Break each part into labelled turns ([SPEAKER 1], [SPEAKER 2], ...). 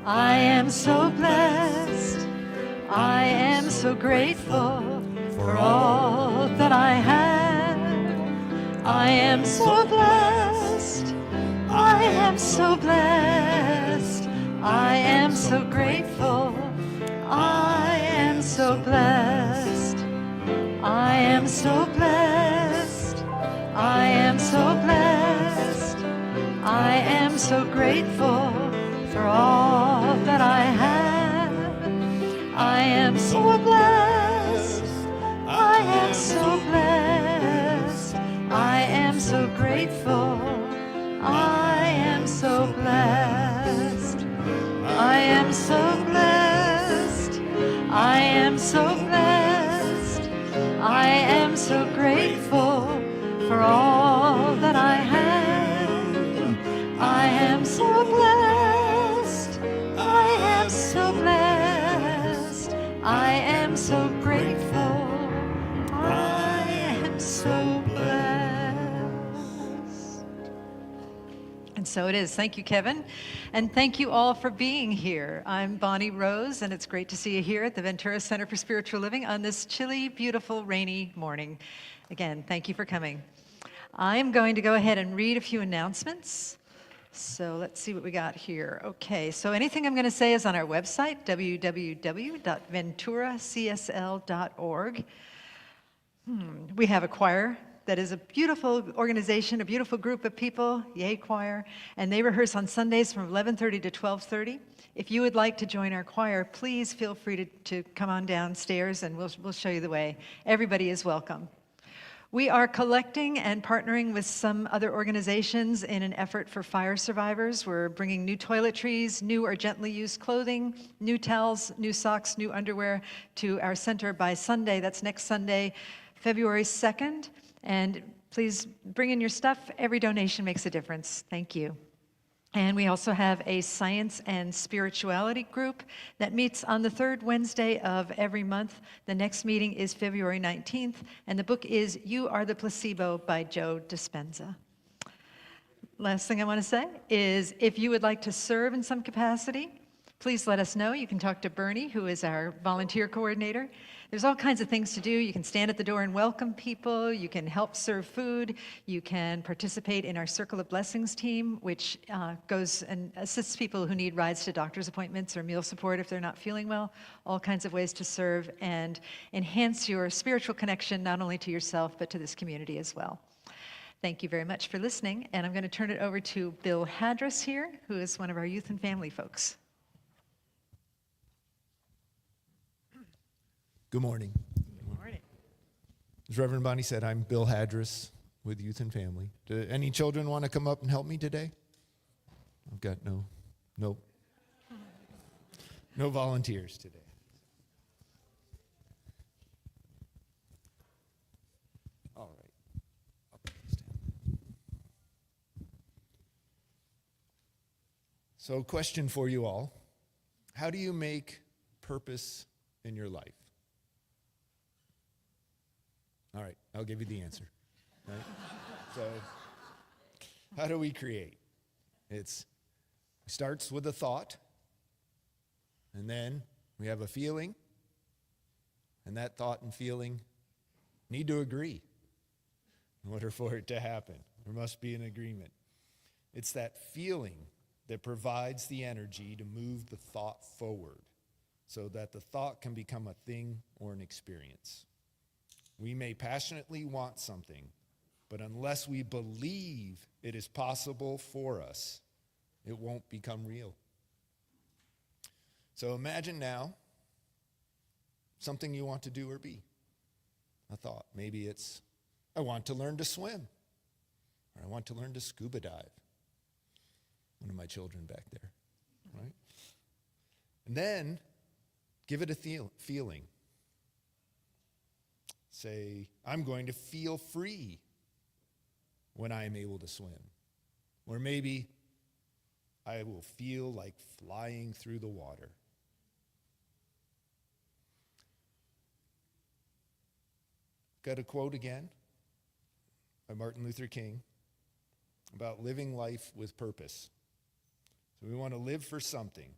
[SPEAKER 1] I am so blessed. I am so grateful for all that I have. I am so blessed. I am so blessed. I am so grateful. I am so blessed. I am so blessed. I am so blessed. I am so grateful for all that I have. I am so blessed. I am so blessed. I am so grateful. I am so blessed. I am so blessed. I am so blessed. I am so grateful for all that I have. I am so blessed. I am so blessed. I am so grateful. I am so blessed. And so it is. Thank you, Kevin. And thank you all for being here. I'm Bonnie Rose, and it's great to see you here at the Ventura Center for Spiritual Living on this chilly, beautiful, rainy morning. Again, thank you for coming. I'm going to go ahead and read a few announcements. So let's see what we got here. Okay, so anything I'm going to say is on our website, www.venturacsl.org. We have a choir that is a beautiful organization, a beautiful group of people, Yay Choir, and they rehearse on Sundays from 11:30 to 12:30. If you would like to join our choir, please feel free to come on downstairs and we'll show you the way. Everybody is welcome. We are collecting and partnering with some other organizations in an effort for fire survivors. We're bringing new toiletries, new or gently used clothing, new towels, new socks, new underwear to our center by Sunday. That's next Sunday, February 2nd. And please bring in your stuff. Every donation makes a difference. Thank you. And we also have a science and spirituality group that meets on the third Wednesday of every month. The next meeting is February 19th, and the book is You Are the Placebo by Joe Dispenza. Last thing I want to say is if you would like to serve in some capacity, please let us know. You can talk to Bernie, who is our volunteer coordinator. There's all kinds of things to do. You can stand at the door and welcome people. You can help serve food. You can participate in our Circle of Blessings team, which goes and assists people who need rides to doctor's appointments or meal support if they're not feeling well. All kinds of ways to serve and enhance your spiritual connection, not only to yourself, but to this community as well. Thank you very much for listening. And I'm going to turn it over to Bill Hadris here, who is one of our youth and family folks.
[SPEAKER 2] Good morning.
[SPEAKER 1] Good morning.
[SPEAKER 2] As Reverend Bonnie said, I'm Bill Hadris with Youth and Family. Do any children want to come up and help me today? I've got no volunteers today. All right. I'll put this down. So, question for you all. How do you make purpose in your life? All right, I'll give you the answer. Right? So, how do we create? It starts with a thought, and then we have a feeling, and that thought and feeling need to agree in order for it to happen. There must be an agreement. It's that feeling that provides the energy to move the thought forward so that the thought can become a thing or an experience. We may passionately want something, but unless we believe it is possible for us, it won't become real. So imagine now something you want to do or be. A thought. Maybe it's, I want to learn to swim, or I want to learn to scuba dive. One of my children back there, right? And then give it a feeling. Say, I'm going to feel free when I am able to swim. Or maybe I will feel like flying through the water. Got a quote again by Martin Luther King about living life with purpose. So we want to live for something.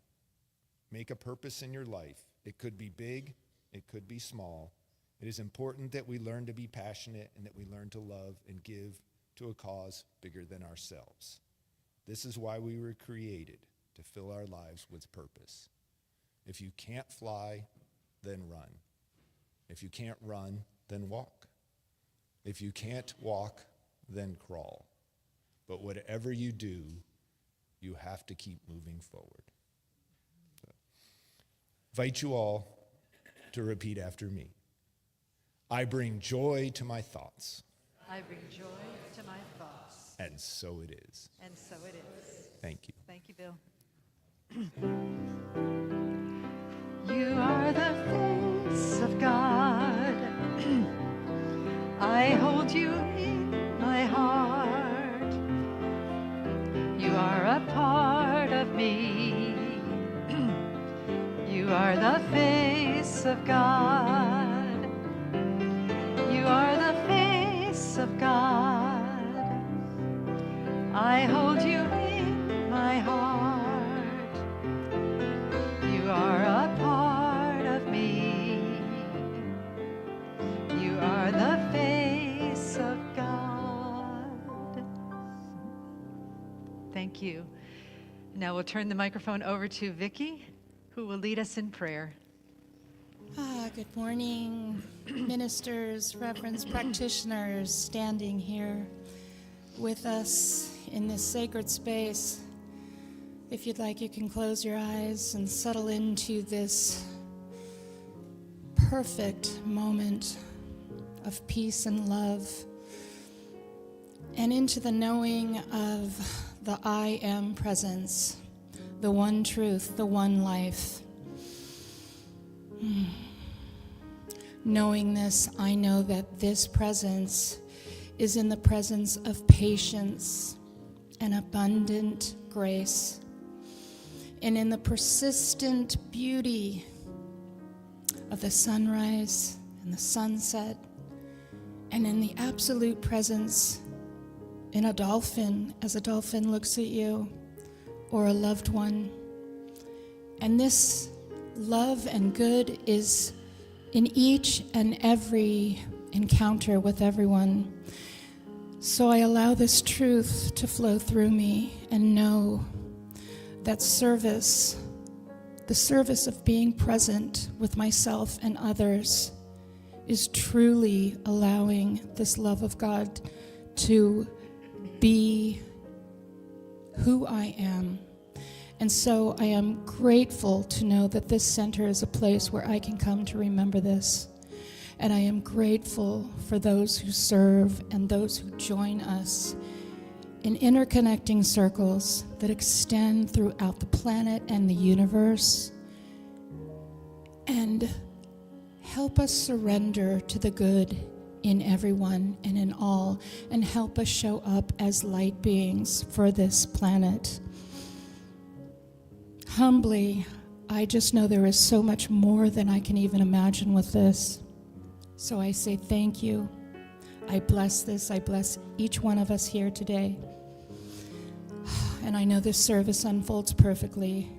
[SPEAKER 2] make a purpose in your life. It could be big, it could be small. It is important that we learn to be passionate and that we learn to love and give to a cause bigger than ourselves. This is why we were created, to fill our lives with purpose. If you can't fly, then run. If you can't run, then walk. If you can't walk, then crawl. But whatever you do, you have to keep moving forward. So, invite you all to repeat after me. I bring joy to my thoughts.
[SPEAKER 1] I bring joy to my thoughts.
[SPEAKER 2] And so it is.
[SPEAKER 1] And so it is.
[SPEAKER 2] Thank you.
[SPEAKER 1] Thank you, Bill. You are the face of God. I hold you in my heart. You are a part of me. You are the face of God. You are the face of God. I hold you in my heart. You are a part of me. You are the face of God. Thank you. Now we'll turn the microphone over to Vicki, who will lead us in prayer.
[SPEAKER 3] Good morning, ministers, reverends, practitioners standing here with us in this sacred space. If you'd like, you can close your eyes and settle into this perfect moment of peace and love, and into the knowing of the I am presence, the one truth, the one life. Knowing this, I know that this presence is in the presence of patience and abundant grace, and in the persistent beauty of the sunrise and the sunset, and in the absolute presence in a dolphin as a dolphin looks at you, or a loved one. And this love and good is in each and every encounter with everyone. So I allow this truth to flow through me and know that service, the service of being present with myself and others, is truly allowing this love of God to be who I am. And so I am grateful to know that this center is a place where I can come to remember this. And I am grateful for those who serve and those who join us in interconnecting circles that extend throughout the planet and the universe, and help us surrender to the good in everyone and in all, and help us show up as light beings for this planet. Humbly, I just know there is so much more than I can even imagine with this. So I say thank you. I bless this. I bless each one of us here today. And I know this service unfolds perfectly.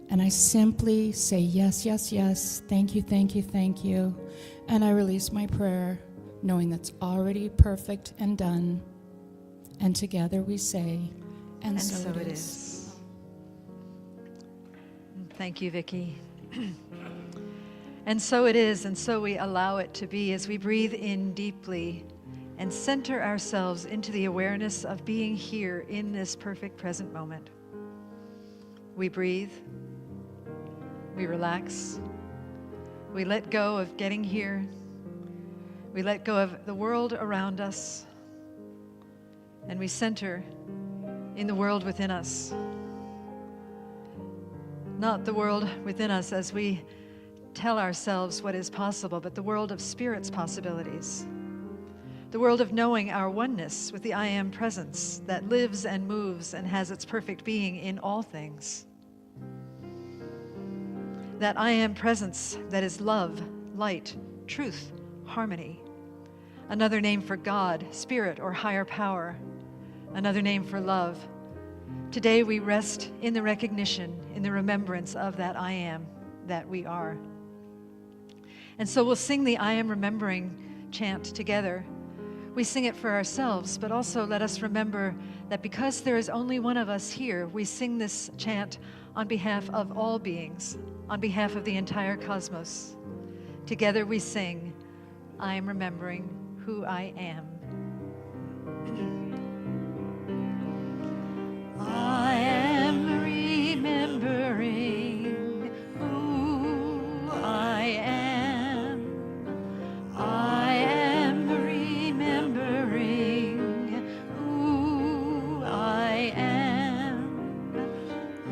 [SPEAKER 3] And I simply say yes, yes, yes. Thank you, thank you, thank you. And I release my prayer, knowing that's already perfect and done. And together we say, and so it is.
[SPEAKER 1] Thank you, Vicki. And so it is, and so we allow it to be as we breathe in deeply and center ourselves into the awareness of being here in this perfect present moment. We breathe, we relax, we let go of getting here, we let go of the world around us, and we center in the world within us. Not the world within us as we tell ourselves what is possible, but the world of Spirit's possibilities. The world of knowing our oneness with the I Am presence that lives and moves and has its perfect being in all things. That I Am presence that is love, light, truth, harmony. Another name for God, Spirit, or higher power. Another name for love. Today we rest in the recognition, in the remembrance of that I am, that we are. And so we'll sing the I am remembering chant together. We sing it for ourselves, but also let us remember that because there is only one of us here, we sing this chant on behalf of all beings, on behalf of the entire cosmos. Together we sing, I am remembering who I am. I am remembering who I am. I am remembering who I am.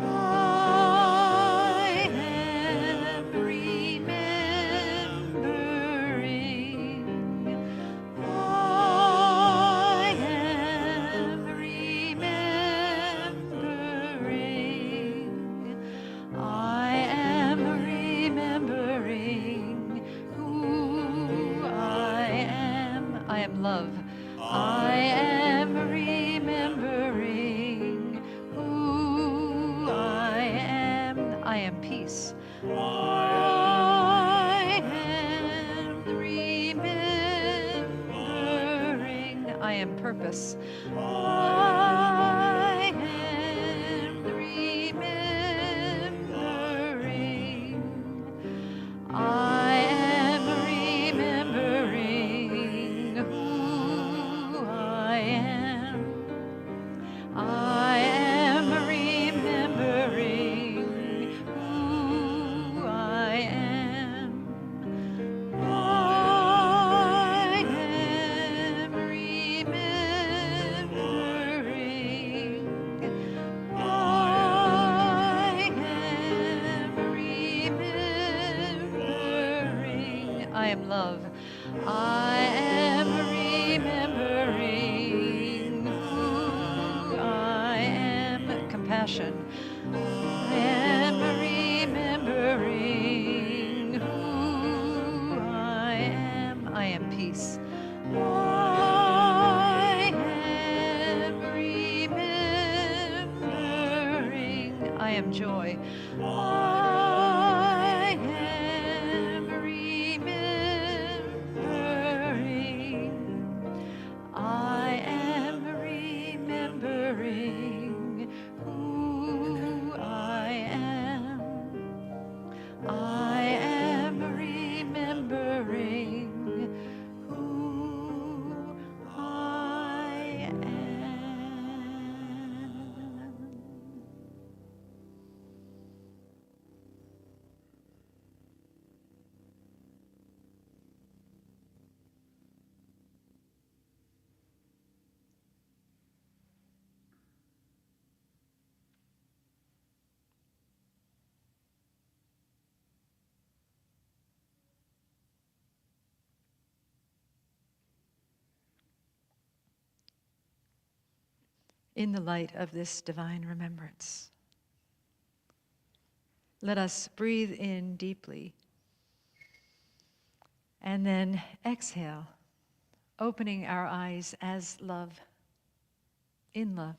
[SPEAKER 1] I am remembering. I am remembering. I am remembering who I am. I am love. I am remembering who I am. I am peace. I am remembering. I am purpose. I am remembering. I am remembering who I am. I am remembering who I am. I am remembering. I am remembering. I am love. I am remembering who I am. Compassion. I am remembering who I am. I am peace. I am remembering. I am joy. I am remembering. I am remembering who I am. I am remembering who I am. In the light of this divine remembrance, let us breathe in deeply and then exhale, opening our eyes as love, in love,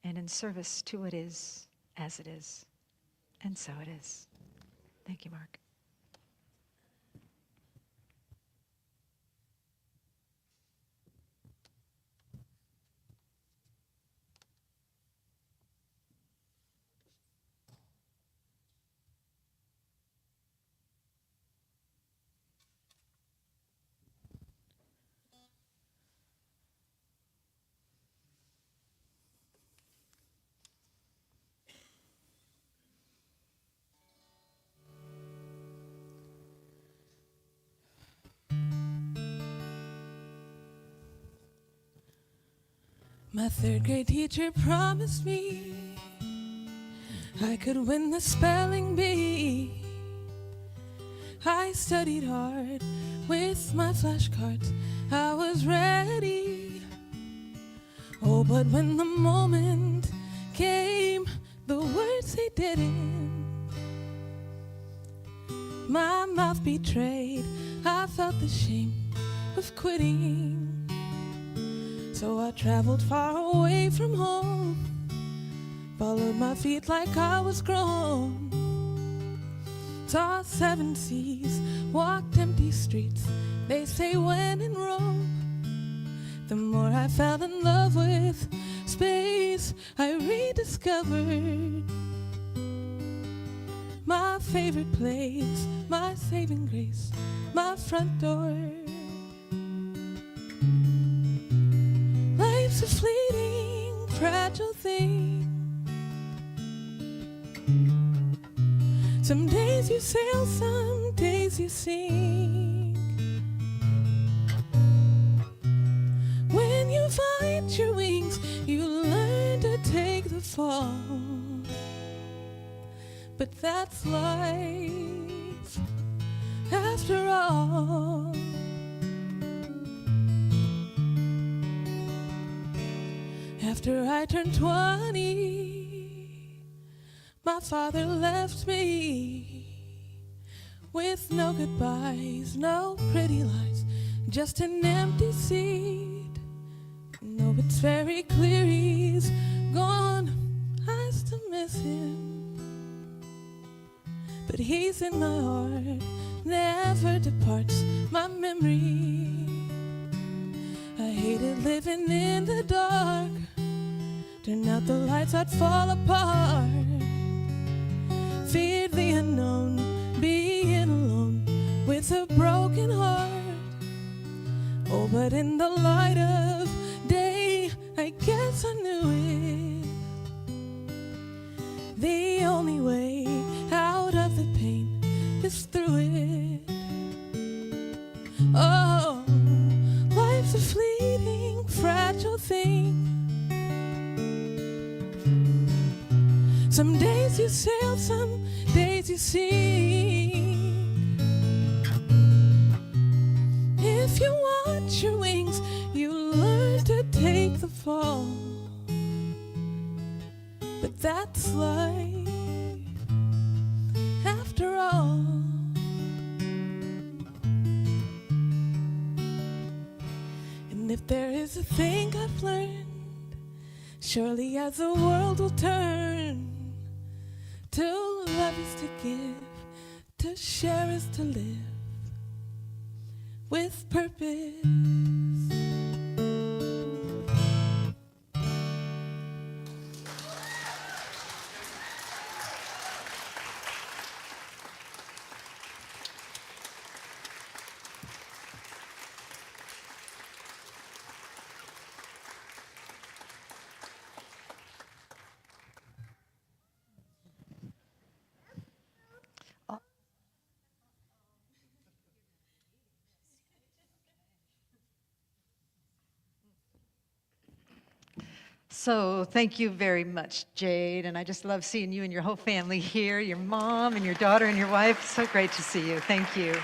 [SPEAKER 1] and in service to what is, as it is, and so it is. Thank you, Mark.
[SPEAKER 4] My third grade teacher promised me I could win the spelling bee. I studied hard with my flashcards, I was ready. Oh, but when the moment came, the words they didn't. My mouth betrayed, I felt the shame of quitting. So I traveled far away from home Followed my feet like I was grown. Saw 7 seas, walked empty streets. They say when in Rome. The more I fell in love with space, I rediscovered my favorite place, my saving grace, my front door. Life's a fleeting, fragile thing. Some days you sail, some days you sink. When you find your wings, you learn to take the fall. But that's life, after all. After I turned 20, my father left me with no goodbyes, no pretty lies, just an empty seat. No, it's very clear he's gone. I still miss him, but he's in my heart, never departs my memory. I hated living in the dark. Turn out the lights, I'd fall apart. Feared the unknown, being alone with a broken heart. Oh, but in the light of day, I guess I knew it. The only way out of the pain is through it. Oh, life's a fleeting, fragile thing. Some days you sail, some days you sink. If you watch your wings, you learn to take the fall. But that's life, after all. And if there is a thing I've learned, surely as the world will turn, to love is to give, to share is to live with purpose.
[SPEAKER 1] So thank you very much, Jade, and I just love seeing you and your whole family here, your mom and your daughter and your wife. So great to see you. Thank you.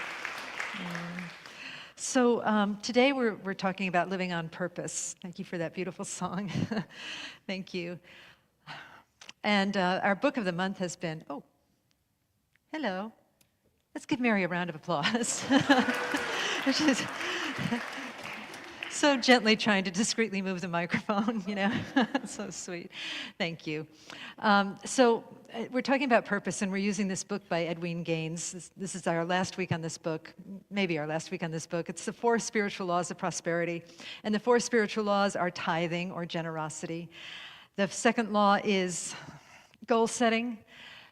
[SPEAKER 1] So today we're talking about living on purpose. Thank you for that beautiful song. Thank you. And our book of the month has been, oh, hello. Let's give Mary a round of applause. She's so gently trying to discreetly move the microphone, you know. So sweet. Thank you. So we're talking about purpose, and we're using this book by Edwin Gaines. This is our last week on this book, maybe our last week on this book. It's the 4 spiritual laws of prosperity. And the 4 spiritual laws are tithing or generosity. The second law is goal setting.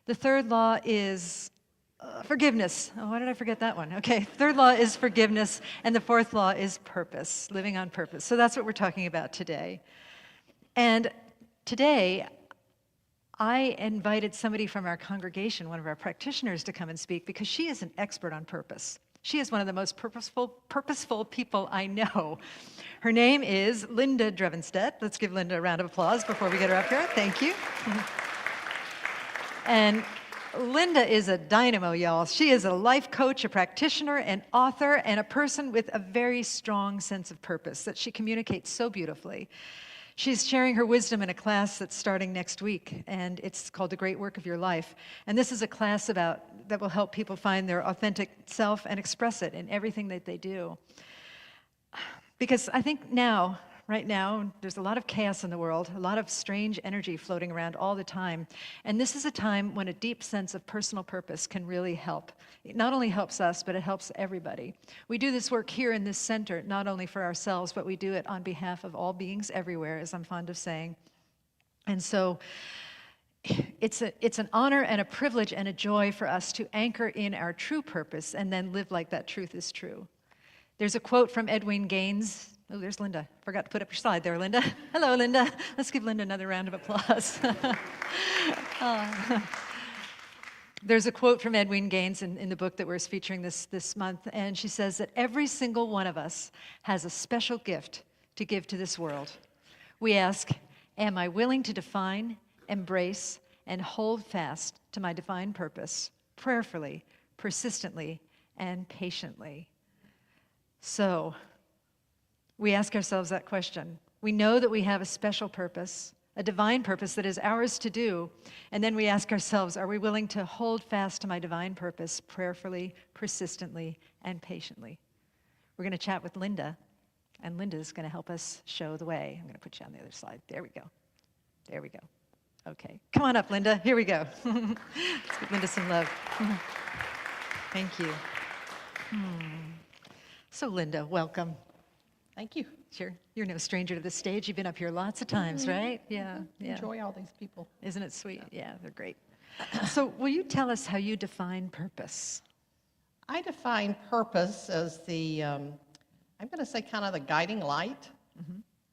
[SPEAKER 1] The third law is forgiveness. Oh, why did I forget that one? Okay, third law is forgiveness, and the fourth law is purpose, living on purpose. So that's what we're talking about today. And today, I invited somebody from our congregation, one of our practitioners, to come and speak because she is an expert on purpose. She is one of the most purposeful people I know. Her name is Linda Drevenstedt. Let's give Linda a round of applause before we get her up here. Thank you. And Linda is a dynamo, y'all. She is a life coach, a practitioner, an author, and a person with a very strong sense of purpose that she communicates so beautifully. She's sharing her wisdom in a class that's starting next week, and it's called The Great Work of Your Life. And this is a class that will help people find their authentic self and express it in everything that they do. Because I think now, right now, there's a lot of chaos in the world, a lot of strange energy floating around all the time. And this is a time when a deep sense of personal purpose can really help. It not only helps us, but it helps everybody. We do this work here in this center, not only for ourselves, but we do it on behalf of all beings everywhere, as I'm fond of saying. And so it's an honor and a privilege and a joy for us to anchor in our true purpose and then live like that truth is true. There's a quote from Edwin Gaines. Oh, there's Linda. Forgot to put up your slide there, Linda. Hello, Linda. Let's give Linda another round of applause. There's a quote from Edwin Gaines in the book that we're featuring this month, and she says that every single one of us has a special gift to give to this world. We ask, am I willing to define, embrace, and hold fast to my divine purpose, prayerfully, persistently, and patiently? So, we ask ourselves that question. We know that we have a special purpose, a divine purpose that is ours to do, and then we ask ourselves, are we willing to hold fast to my divine purpose prayerfully, persistently, and patiently? We're going to chat with Linda, and Linda's going to help us show the way. I'm going to put you on the other slide. There we go. There we go. Okay. Come on up, Linda. Here we go. Let's give Linda some love. Thank you. So, Linda, welcome.
[SPEAKER 5] Thank you.
[SPEAKER 1] Sure. You're no stranger to this stage. You've been up here lots of times, right? Yeah.
[SPEAKER 5] Enjoy all these people.
[SPEAKER 1] Isn't it sweet? Yeah, they're great. So, will you tell us how you define purpose?
[SPEAKER 5] I define purpose as the, I'm going to say kind of the guiding light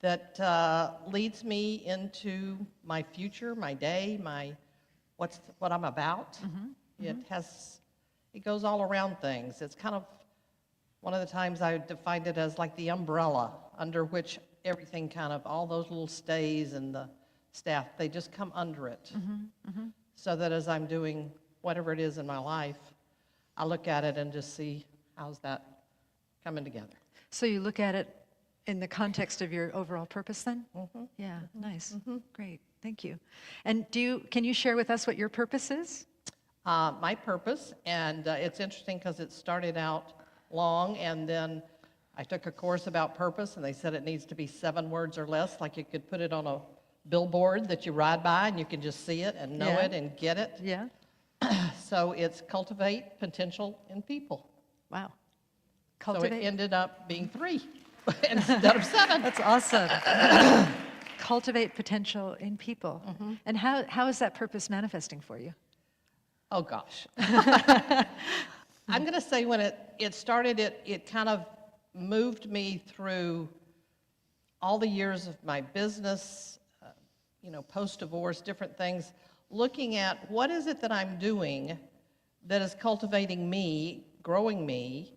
[SPEAKER 5] that leads me into my future, my day, what I'm about. It goes all around things. It's kind of one of the times I defined it as like the umbrella under which everything kind of, all those little stays and the staff, they just come under it. So that as I'm doing whatever it is in my life, I look at it and just see how's that coming together.
[SPEAKER 1] So you look at it in the context of your overall purpose then? Yeah, nice. Great, thank you. And can you share with us what your purpose is?
[SPEAKER 5] My purpose, and it's interesting because it started out long, and then I took a course about purpose, and they said it needs to be 7 words or less, like you could put it on a billboard that you ride by and you can just see it and know it and get it.
[SPEAKER 1] Yeah.
[SPEAKER 5] So it's cultivate potential in people.
[SPEAKER 1] Wow.
[SPEAKER 5] So
[SPEAKER 1] Cultivate.
[SPEAKER 5] it ended up being 3 instead of 7.
[SPEAKER 1] That's awesome. Cultivate potential in people. And how is that purpose manifesting for you?
[SPEAKER 5] Oh gosh. I'm going to say when it started, it kind of moved me through all the years of my business, post-divorce, different things, looking at what is it that I'm doing that is cultivating me, growing me,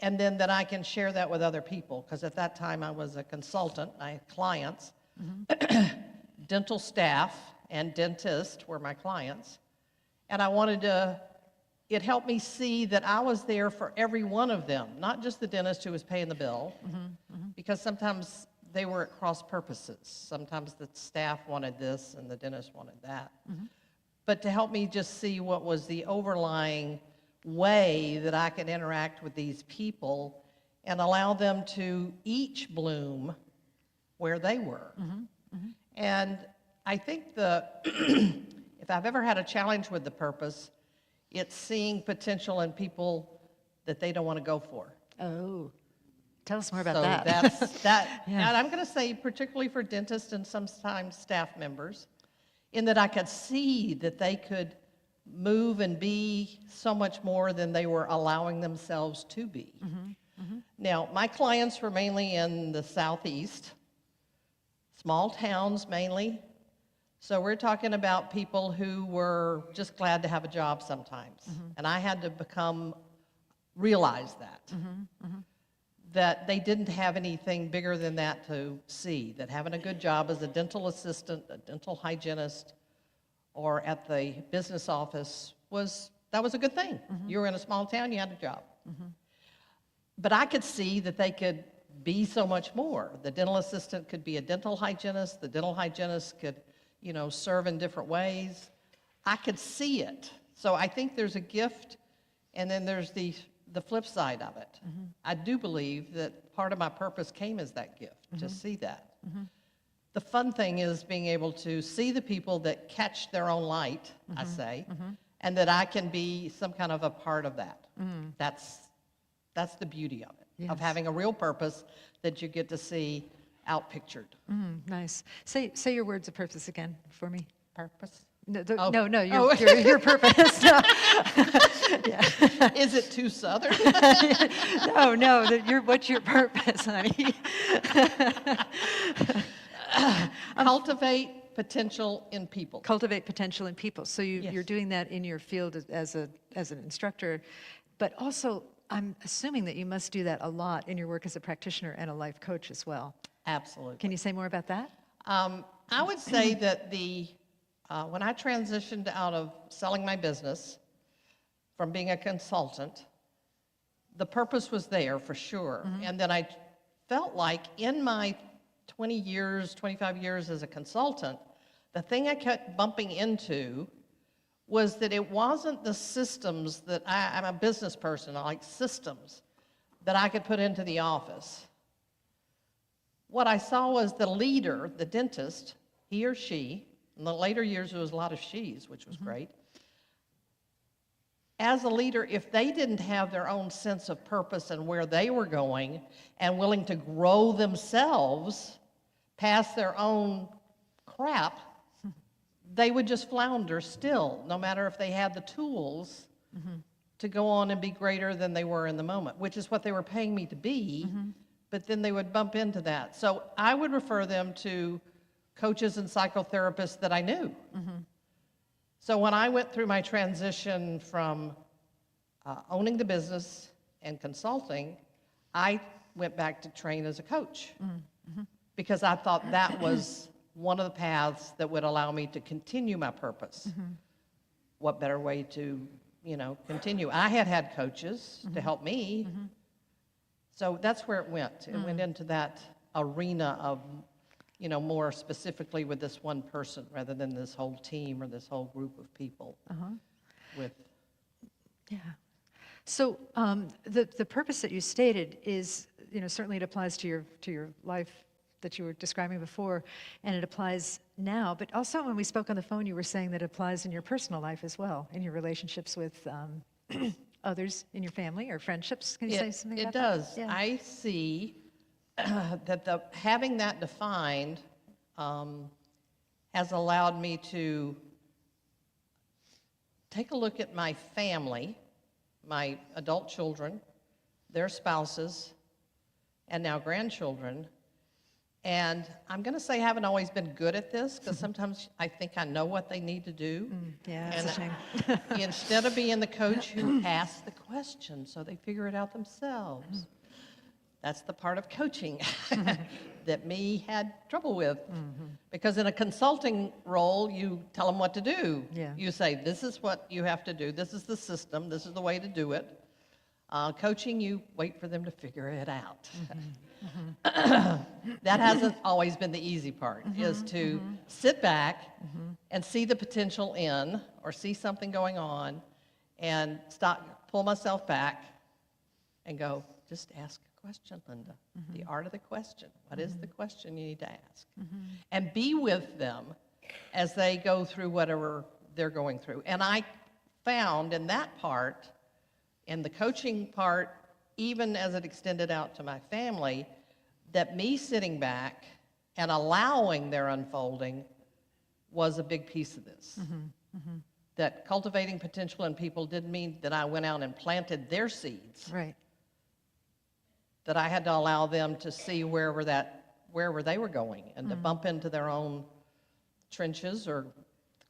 [SPEAKER 5] and then that I can share that with other people. Because at that time I was a consultant, I had clients, dental staff and dentists were my clients, and I wanted to, it helped me see that I was there for every one of them, not just the dentist who was paying the bill, because sometimes they were at cross purposes. Sometimes the staff wanted this and the dentist wanted that. But to help me just see what was the overlying way that I could interact with these people and allow them to each bloom where they were. And I think if I've ever had a challenge with the purpose, it's seeing potential in people that they don't want to go for.
[SPEAKER 1] Oh, tell us more about
[SPEAKER 5] So
[SPEAKER 1] that.
[SPEAKER 5] that's that.
[SPEAKER 1] Yeah.
[SPEAKER 5] And I'm going to say particularly for dentists and sometimes staff members, in that I could see that they could move and be so much more than they were allowing themselves to be. Now, my clients were mainly in the Southeast, small towns mainly. So we're talking about people who were just glad to have a job sometimes. And I had to realize that. That they didn't have anything bigger than that to see, that having a good job as a dental assistant, a dental hygienist, or at the business office was a good thing. You were in a small town, you had a job. But I could see that they could be so much more. The dental assistant could be a dental hygienist, the dental hygienist could, serve in different ways. I could see it. So I think there's a gift, and then there's the flip side of it. I do believe that part of my purpose came as that gift. to see that. The fun thing is being able to see the people that catch their own light, I say, and that I can be some kind of a part of that. That's the beauty of it, of
[SPEAKER 1] Yes.
[SPEAKER 5] having a real purpose that you get to see outpictured.
[SPEAKER 1] Nice. Say your words of purpose again for me.
[SPEAKER 5] Purpose?
[SPEAKER 1] No,
[SPEAKER 5] Oh.
[SPEAKER 1] no,
[SPEAKER 5] Oh.
[SPEAKER 1] your purpose. No.
[SPEAKER 5] Is it too southern?
[SPEAKER 1] No, what's your purpose, honey?
[SPEAKER 5] Cultivate potential in people.
[SPEAKER 1] Cultivate potential in people. So
[SPEAKER 5] Yes.
[SPEAKER 1] you're doing that in your field as an instructor, but also I'm assuming that you must do that a lot in your work as a practitioner and a life coach as well.
[SPEAKER 5] Absolutely.
[SPEAKER 1] Can you say more about that?
[SPEAKER 5] I would say that when I transitioned out of selling my business from being a consultant, the purpose was there for sure. And then I felt like in my 20 years, 25 years as a consultant, the thing I kept bumping into was that it wasn't the systems that I'm a business person, I like systems that I could put into the office. What I saw was the leader, the dentist, he or she, in the later years there was a lot of she's, which was great. As a leader, if they didn't have their own sense of purpose and where they were going and willing to grow themselves past their own crap, they would just flounder still, no matter if they had the tools to go on and be greater than they were in the moment, which is what they were paying me to be, but then they would bump into that. So I would refer them to coaches and psychotherapists that I knew. So when I went through my transition from owning the business and consulting, I went back to train as a coach because I thought that was one of the paths that would allow me to continue my purpose. What better way to, continue? I had coaches to help me. So that's where it went. It went into that arena of, more specifically with this one person rather than this whole team or this whole group of people. With
[SPEAKER 1] Yeah. So the purpose that you stated is, certainly it applies to your life that you were describing before, and it applies now. But also when we spoke on the phone, you were saying that it applies in your personal life as well, in your relationships with others in your family or friendships. Can you say something about that?
[SPEAKER 5] It does.
[SPEAKER 1] Yeah.
[SPEAKER 5] I see that having that defined has allowed me to take a look at my family, my adult children, their spouses, and now grandchildren. And I'm going to say I haven't always been good at this because sometimes I think I know what they need to do.
[SPEAKER 1] Yeah, that's a
[SPEAKER 5] And
[SPEAKER 1] shame.
[SPEAKER 5] instead of being the coach who asks the question so they figure it out themselves. That's the part of coaching that me had trouble with. Because in a consulting role, you tell them what to do.
[SPEAKER 1] Yeah.
[SPEAKER 5] You say, this is what you have to do. This is the system. This is the way to do it. Coaching, you wait for them to figure it out. That hasn't always been the easy part, is to sit back and see the potential in, or see something going on, and pull myself back and go, just ask a question, Linda. The art of the question. What is the question you need to ask? And be with them as they go through whatever they're going through. And I found in that part, in the coaching part, even as it extended out to my family, that me sitting back and allowing their unfolding was a big piece of this. That cultivating potential in people didn't mean that I went out and planted their seeds.
[SPEAKER 1] Right.
[SPEAKER 5] That I had to allow them to see wherever they were going and to bump into their own trenches or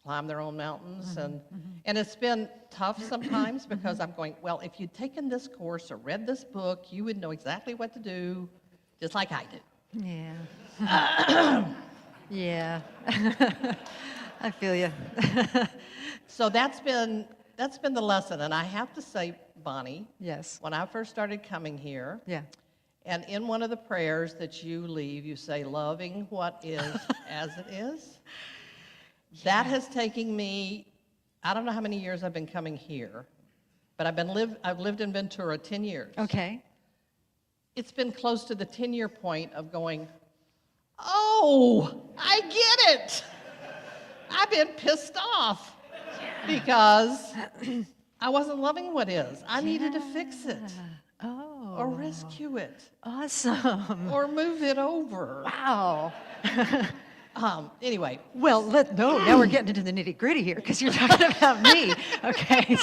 [SPEAKER 5] climb their own mountains. And it's been tough sometimes because I'm going, well, if you'd taken this course or read this book, you would know exactly what to do, just like I do.
[SPEAKER 1] Yeah. Yeah. I feel you.
[SPEAKER 5] So that's been the lesson. And I have to say, Bonnie,
[SPEAKER 1] Yes.
[SPEAKER 5] when I first started coming here,
[SPEAKER 1] Yeah.
[SPEAKER 5] and in one of the prayers that you leave, you say, loving what is as it is. That has taken me, I don't know how many years I've been coming here, but I've lived in Ventura 10 years.
[SPEAKER 1] Okay.
[SPEAKER 5] It's been close to the 10-year point of going, oh, I get it. I've been pissed off because I wasn't loving what is. I needed to fix it
[SPEAKER 1] Oh,
[SPEAKER 5] or rescue it
[SPEAKER 1] awesome.
[SPEAKER 5] or move it over.
[SPEAKER 1] Wow.
[SPEAKER 5] Anyway,
[SPEAKER 1] Well, no, now we're getting into the nitty gritty here because you're talking about me. Okay,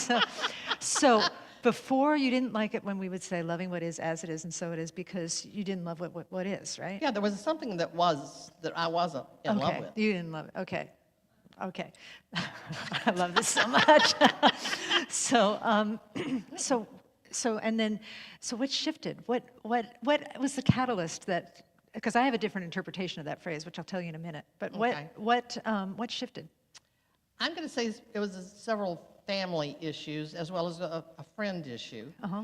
[SPEAKER 1] so before you didn't like it when we would say loving what is as it is and so it is because you didn't love what is, right?
[SPEAKER 5] yeah, there was something that I wasn't in love
[SPEAKER 1] Okay,
[SPEAKER 5] with.
[SPEAKER 1] you didn't love it. Okay. Okay. I love this so much. So, so what shifted? What was the catalyst that, because I have a different interpretation of that phrase, which I'll tell you in a minute, but
[SPEAKER 5] Okay.
[SPEAKER 1] what shifted?
[SPEAKER 5] I'm going to say it was several family issues as well as a friend issue.
[SPEAKER 1] Uh-huh.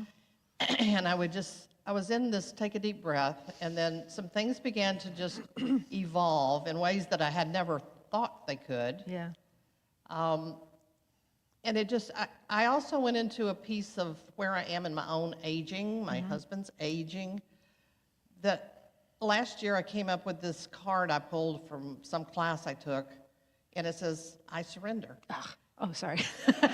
[SPEAKER 5] And I was in this take a deep breath, and then some things began to just evolve in ways that I had never thought they could.
[SPEAKER 1] Yeah.
[SPEAKER 5] And I also went into a piece of where I am in my own aging, my husband's aging, that last year I came up with this card I pulled from some class I took, and it says, I surrender.
[SPEAKER 1] Oh, sorry.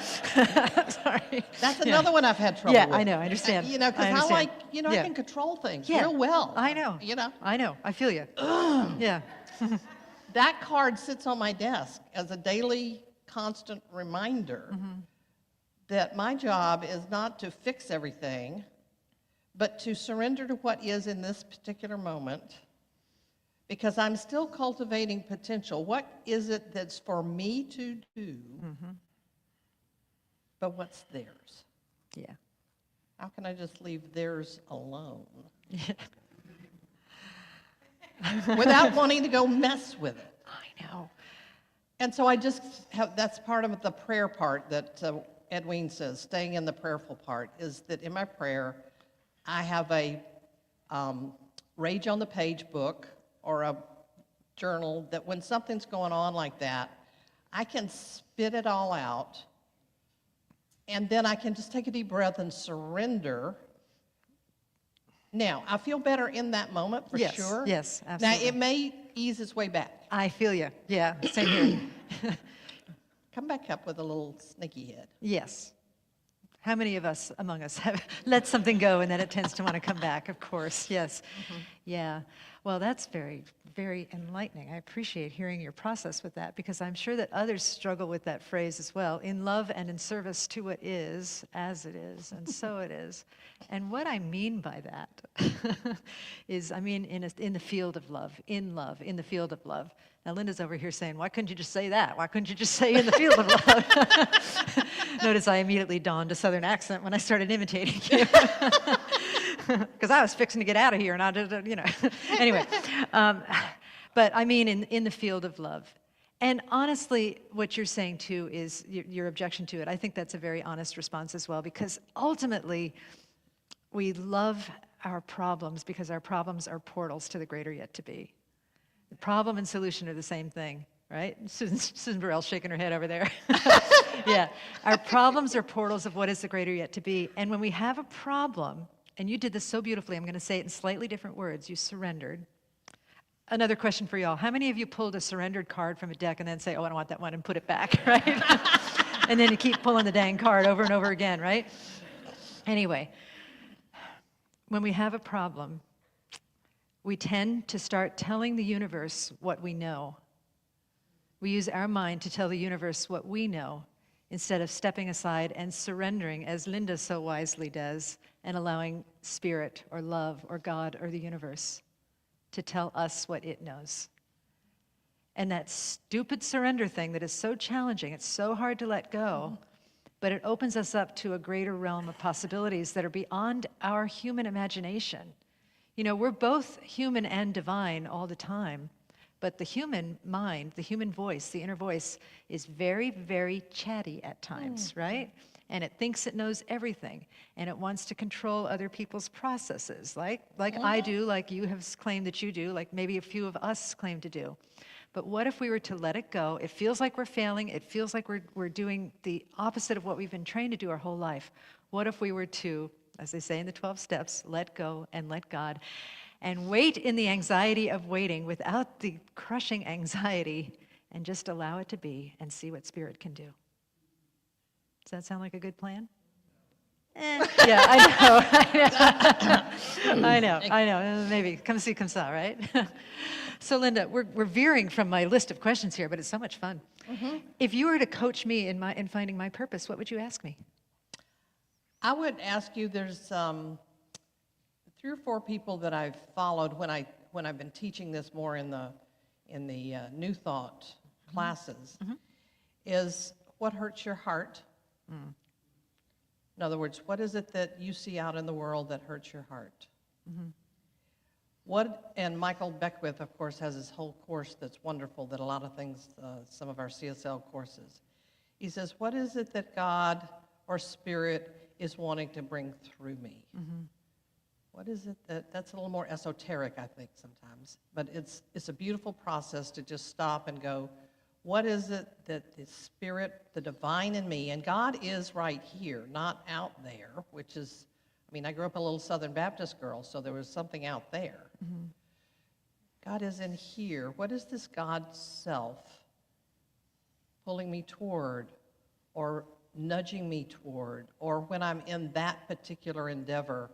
[SPEAKER 1] Sorry.
[SPEAKER 5] That's another one I've had trouble
[SPEAKER 1] Yeah,
[SPEAKER 5] with.
[SPEAKER 1] I know, I understand.
[SPEAKER 5] You know, because
[SPEAKER 1] I
[SPEAKER 5] I
[SPEAKER 1] understand.
[SPEAKER 5] like, I
[SPEAKER 1] Yeah.
[SPEAKER 5] can control things
[SPEAKER 1] Yeah.
[SPEAKER 5] real well.
[SPEAKER 1] I know.
[SPEAKER 5] You know,
[SPEAKER 1] I know. I feel you. Yeah.
[SPEAKER 5] that card sits on my desk as a daily, constant reminder that my job is not to fix everything, but to surrender to what is in this particular moment, because I'm still cultivating potential. What is it that's for me to do, but what's theirs?
[SPEAKER 1] Yeah.
[SPEAKER 5] How can I just leave theirs alone without wanting to go mess with it?
[SPEAKER 1] I know.
[SPEAKER 5] And so I just have, that's part of the prayer part that Edwene says, staying in the prayerful part, is that in my prayer, I have a Rage on the Page book or a journal that when something's going on like that, I can spit it all out, and then I can just take a deep breath and surrender. Now, I feel better in that moment for
[SPEAKER 1] Yes,
[SPEAKER 5] sure.
[SPEAKER 1] yes,
[SPEAKER 5] Now,
[SPEAKER 1] absolutely.
[SPEAKER 5] it may ease its way back.
[SPEAKER 1] I feel you. Yeah. Same here.
[SPEAKER 5] Come back up with a little sneaky head.
[SPEAKER 1] Yes. How many of us among us have let something go and then it tends to want to come back? Of course, yes. Yeah. Well, that's very, very enlightening. I appreciate hearing your process with that because I'm sure that others struggle with that phrase as well. In love and in service to what is, as it is, and so it is. And what I mean by that is, I mean in the field of love, in the field of love. Now, Linda's over here saying, why couldn't you just say that? Why couldn't you just say in the field of love? Notice I immediately donned a Southern accent when I started imitating you. Because I was fixing to get out of here, and I did, Anyway, but I mean in the field of love. And honestly, what you're saying, too, is your objection to it. I think that's a very honest response as well, because ultimately, we love our problems because our problems are portals to the greater yet to be. The problem and solution are the same thing, right? Susan Burrell's shaking her head over there. Yeah, our problems are portals of what is the greater yet to be. And when we have a problem, and you did this so beautifully, I'm going to say it in slightly different words, you surrendered. Another question for y'all. How many of you pulled a surrendered card from a deck and then say, oh, I don't want that one, and put it back, right? And then you keep pulling the dang card over and over again, right? Anyway, when we have a problem, we tend to start telling the universe what we know. We use our mind to tell the universe what we know instead of stepping aside and surrendering, as Linda so wisely does, and allowing spirit or love or God or the universe to tell us what it knows. And that stupid surrender thing that is so challenging, it's so hard to let go, but it opens us up to a greater realm of possibilities that are beyond our human imagination. You know, we're both human and divine all the time, but the human mind, the human voice, the inner voice is very, very chatty at times, right? And it thinks it knows everything, and it wants to control other people's processes, like I do, like you have claimed that you do, like maybe a few of us claim to do. But what if we were to let it go? It feels like we're failing. It feels like we're doing the opposite of what we've been trained to do our whole life. What if we were to, as they say in the 12 steps, let go and let God, and wait in the anxiety of waiting without the crushing anxiety, and just allow it to be and see what Spirit can do. Does that sound like a good plan? Yeah, I know. Maybe. Come see, come saw, right? So, Linda, we're veering from my list of questions here, but it's so much fun. If you were to coach me in finding my purpose, what would you ask me?
[SPEAKER 5] I would ask you, there's 3 or 4 people that I've followed when I've been teaching this more in the New Thought classes, is what hurts your heart? In other words, what is it that you see out in the world that hurts your heart? And Michael Beckwith, of course, has his whole course that's wonderful, that a lot of things, some of our CSL courses. He says, what is it that God or Spirit is wanting to bring through me? What is it that's a little more esoteric, I think, sometimes. But it's a beautiful process to just stop and go, what is it that the Spirit, the divine in me, and God is right here, not out there, which is, I mean, I grew up a little Southern Baptist girl, so there was something out there. God is in here. What is this God self pulling me toward, or nudging me toward, or when I'm in that particular endeavor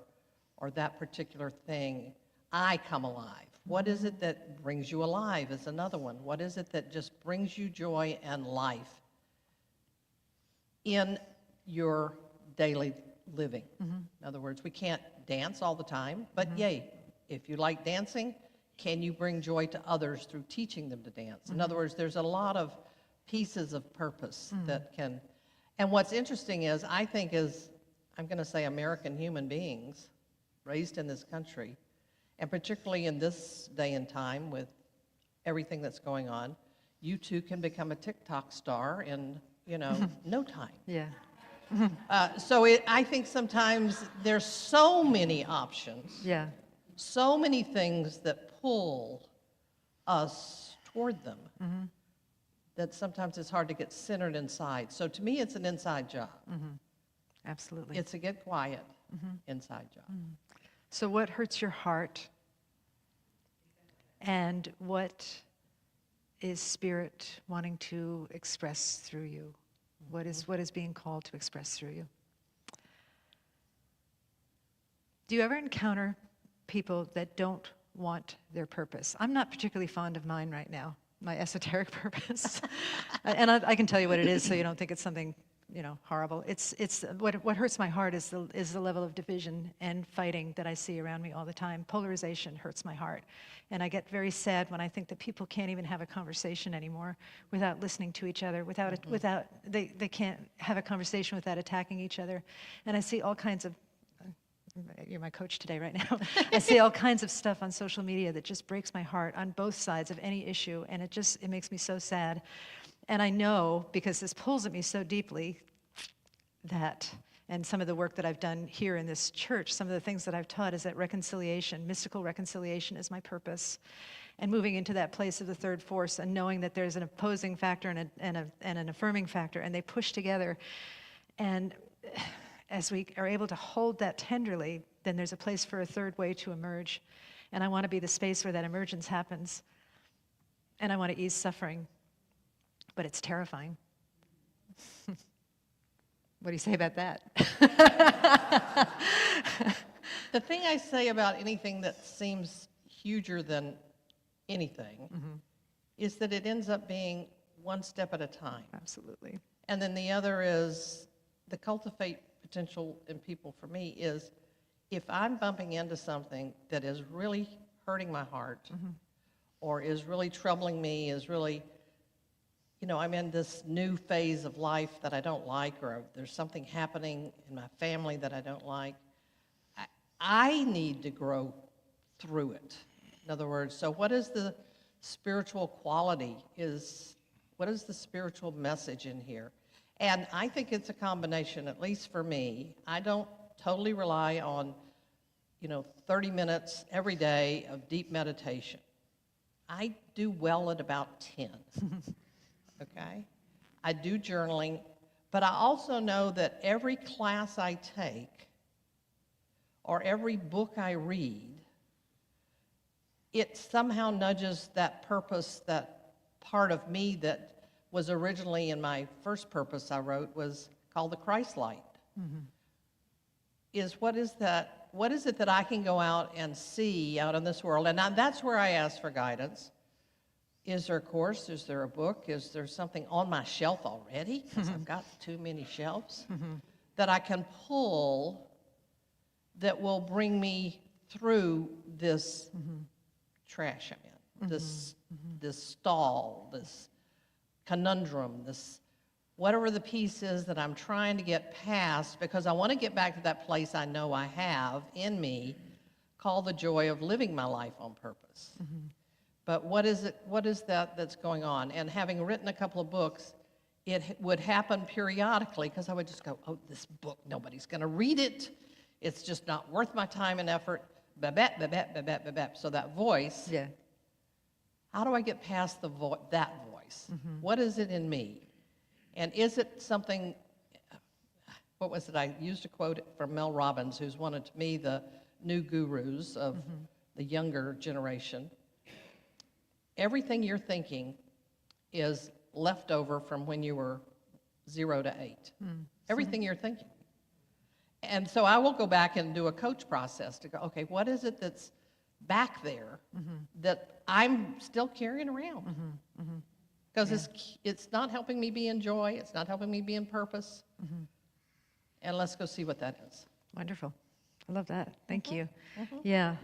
[SPEAKER 5] or that particular thing, I come alive? What is it that brings you alive is another one. What is it that just brings you joy and life in your daily living? In other words, we can't dance all the time, but yay, if you like dancing, can you bring joy to others through teaching them to dance? In other words, there's a lot of pieces of purpose that can, and what's interesting is, I think is, I'm going to say American human beings raised in this country, and particularly in this day and time with everything that's going on, you too can become a TikTok star in, no time.
[SPEAKER 1] Yeah.
[SPEAKER 5] I think sometimes there's so many options,
[SPEAKER 1] Yeah.
[SPEAKER 5] so many things that pull us toward them, that sometimes it's hard to get centered inside. So to me, it's an inside job.
[SPEAKER 1] Absolutely.
[SPEAKER 5] It's a get quiet inside job.
[SPEAKER 1] So what hurts your heart? And what is Spirit wanting to express through you? What is being called to express through you? Do you ever encounter people that don't want their purpose? I'm not particularly fond of mine right now, my esoteric purpose. And I can tell you what it is so you don't think it's something horrible. It's what hurts my heart is the level of division and fighting that I see around me all the time. Polarization hurts my heart, and I get very sad when I think that people can't even have a conversation anymore without listening to each other. They can't have a conversation without attacking each other, and I see all kinds of. You're my coach today, right now. I see all kinds of stuff on social media that just breaks my heart on both sides of any issue, and it makes me so sad. And I know, because this pulls at me so deeply, and some of the work that I've done here in this church, some of the things that I've taught is that reconciliation, mystical reconciliation is my purpose. And moving into that place of the third force and knowing that there's an opposing factor and an affirming factor, and they push together. And as we are able to hold that tenderly, then there's a place for a third way to emerge. And I want to be the space where that emergence happens. And I want to ease suffering. But it's terrifying. What do you say about that?
[SPEAKER 5] The thing I say about anything that seems huger than anything is that it ends up being one step at a time.
[SPEAKER 1] Absolutely.
[SPEAKER 5] And then the other is the cultivate potential in people for me is if I'm bumping into something that is really hurting my heart or is really troubling me, is really, I'm in this new phase of life that I don't like, or there's something happening in my family that I don't like, I need to grow through it. In other words, so what is the spiritual quality? What is the spiritual message in here? And I think it's a combination, at least for me. I don't totally rely on, 30 minutes every day of deep meditation. I do well at about 10, okay? I do journaling, but I also know that every class I take or every book I read it somehow nudges that purpose, that part of me that was originally in my first purpose I wrote was called the Christ light. What is that? What is it that I can go out and see out in this world? And that's where I ask for guidance. Is there a course? Is there a book? Is there something on my shelf already? Because I've got too many shelves that I can pull that will bring me through this trash I'm in, this stall, this conundrum, this whatever the piece is that I'm trying to get past, because I want to get back to that place I know I have in me called the joy of living my life on purpose. But what is it? What is that that's going on? And having written a couple of books, it would happen periodically because I would just go, oh, this book, nobody's going to read it. It's just not worth my time and effort. Babette, babette, babette, babette. So that voice,
[SPEAKER 1] Yeah.
[SPEAKER 5] how do I get past that voice? What is it in me? And is it something, what was it? I used a quote from Mel Robbins, who's one of, to me, the new gurus of the younger generation. Everything you're thinking is left over from when you were 0 to 8. Everything you're thinking. And so I will go back and do a coach process to go, okay, what is it that's back there that I'm still carrying around? Because it's not helping me be in joy, it's not helping me be in purpose. And let's go see what that is.
[SPEAKER 1] Wonderful. I love that. Thank you. Yeah.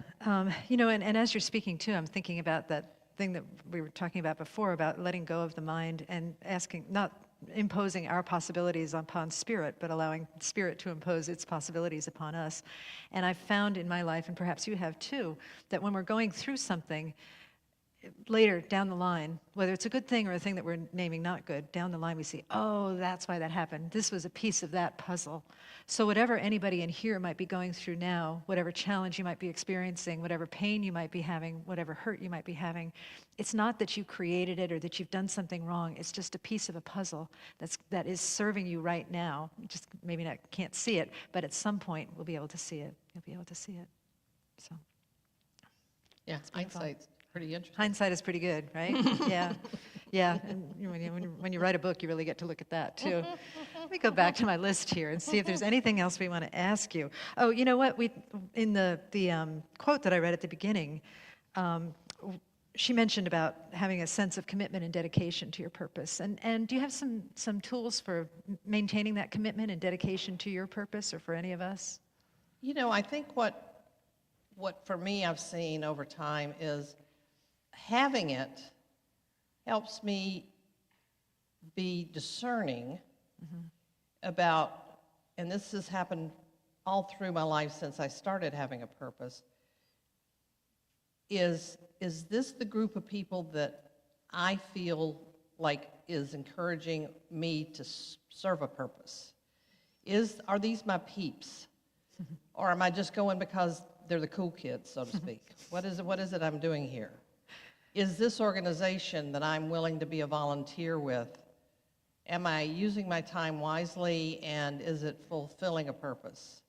[SPEAKER 1] You know, and as you're speaking too, I'm thinking about that thing that we were talking about before about letting go of the mind and asking, not imposing our possibilities upon spirit, but allowing spirit to impose its possibilities upon us. And I've found in my life, and perhaps you have too, that when we're going through something, later down the line, whether it's a good thing or a thing that we're naming not good, down the line we see, oh, that's why that happened. This was a piece of that puzzle. So whatever anybody in here might be going through now, whatever challenge you might be experiencing, whatever pain you might be having, whatever hurt you might be having, it's not that you created it or that you've done something wrong. It's just a piece of a puzzle that is serving you right now. Just maybe not can't see it, but at some point we'll be able to see it. You'll be able to see it. So.
[SPEAKER 5] Yeah, hindsight's pretty interesting.
[SPEAKER 1] Hindsight is pretty good, right? Yeah, yeah. And when you write a book, you really get to look at that too. Let me go back to my list here and see if there's anything else we want to ask you. Oh, you know what? In the quote that I read at the beginning, she mentioned about having a sense of commitment and dedication to your purpose. And do you have some tools for maintaining that commitment and dedication to your purpose, or for any of us?
[SPEAKER 5] You know, I think what for me I've seen over time is having it helps me be discerning about, and this has happened all through my life since I started having a purpose, is this the group of people that I feel like is encouraging me to serve a purpose? Are these my peeps? Or am I just going because they're the cool kids, so to speak? What is it I'm doing here? Is this organization that I'm willing to be a volunteer with, am I using my time wisely, and is it fulfilling a purpose?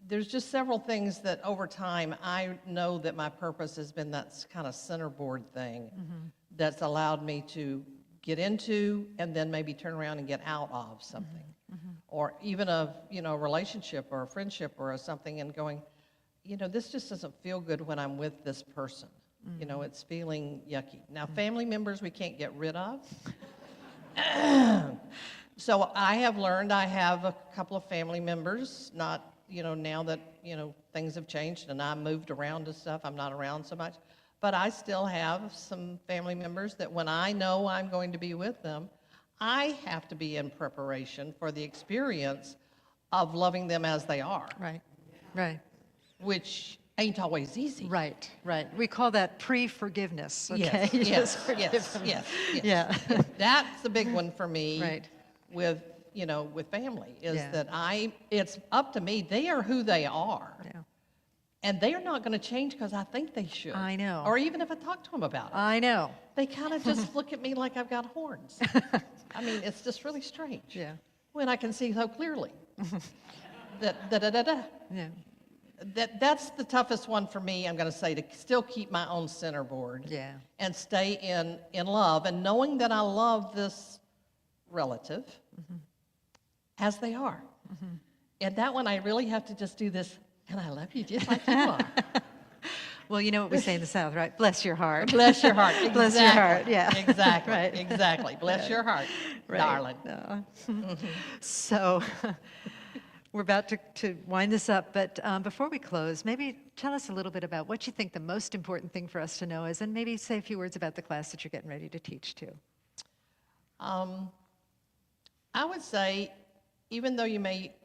[SPEAKER 5] There's just several things that over time I know that my purpose has been that kind of centerboard thing that's allowed me to get into and then maybe turn around and get out of something. Or even a relationship or a friendship or something, and going, this just doesn't feel good when I'm with this person. It's feeling yucky. Now, family members we can't get rid of. So I have learned I have a couple of family members, not, now that, things have changed and I moved around and stuff, I'm not around so much. But I still have some family members that when I know I'm going to be with them, I have to be in preparation for the experience of loving them as they are.
[SPEAKER 1] Right, right.
[SPEAKER 5] Which ain't always easy.
[SPEAKER 1] Right, right. We call that pre-forgiveness, okay?
[SPEAKER 5] Yes,
[SPEAKER 1] Just forgive
[SPEAKER 5] yes,
[SPEAKER 1] them.
[SPEAKER 5] yes.
[SPEAKER 1] Yeah.
[SPEAKER 5] That's the big one for me.
[SPEAKER 1] Right.
[SPEAKER 5] With family is
[SPEAKER 1] Yeah.
[SPEAKER 5] that it's up to me. They are who they are.
[SPEAKER 1] Yeah.
[SPEAKER 5] And they are not going to change because I think they should.
[SPEAKER 1] I know.
[SPEAKER 5] Or even if I talk to them about it.
[SPEAKER 1] I know.
[SPEAKER 5] They kind of just look at me like I've got horns. I mean, it's just really strange.
[SPEAKER 1] Yeah.
[SPEAKER 5] When I can see so clearly that da-da-da-da.
[SPEAKER 1] Yeah.
[SPEAKER 5] That's the toughest one for me, I'm going to say, to still keep my own centerboard.
[SPEAKER 1] Yeah.
[SPEAKER 5] And stay in love, and knowing that I love this relative as they are. And that one, I really have to just do this, and I love you just like you are.
[SPEAKER 1] Well, you know what we say in the South, right? Bless your heart.
[SPEAKER 5] Bless your heart.
[SPEAKER 1] Bless your heart,
[SPEAKER 5] Exactly.
[SPEAKER 1] yeah.
[SPEAKER 5] Exactly.
[SPEAKER 1] Right.
[SPEAKER 5] Exactly. Bless your heart,
[SPEAKER 1] Right.
[SPEAKER 5] darling.
[SPEAKER 1] No. So we're about to wind this up, but before we close, maybe tell us a little bit about what you think the most important thing for us to know is, and maybe say a few words about the class that you're getting ready to teach too.
[SPEAKER 5] I would say, even though you may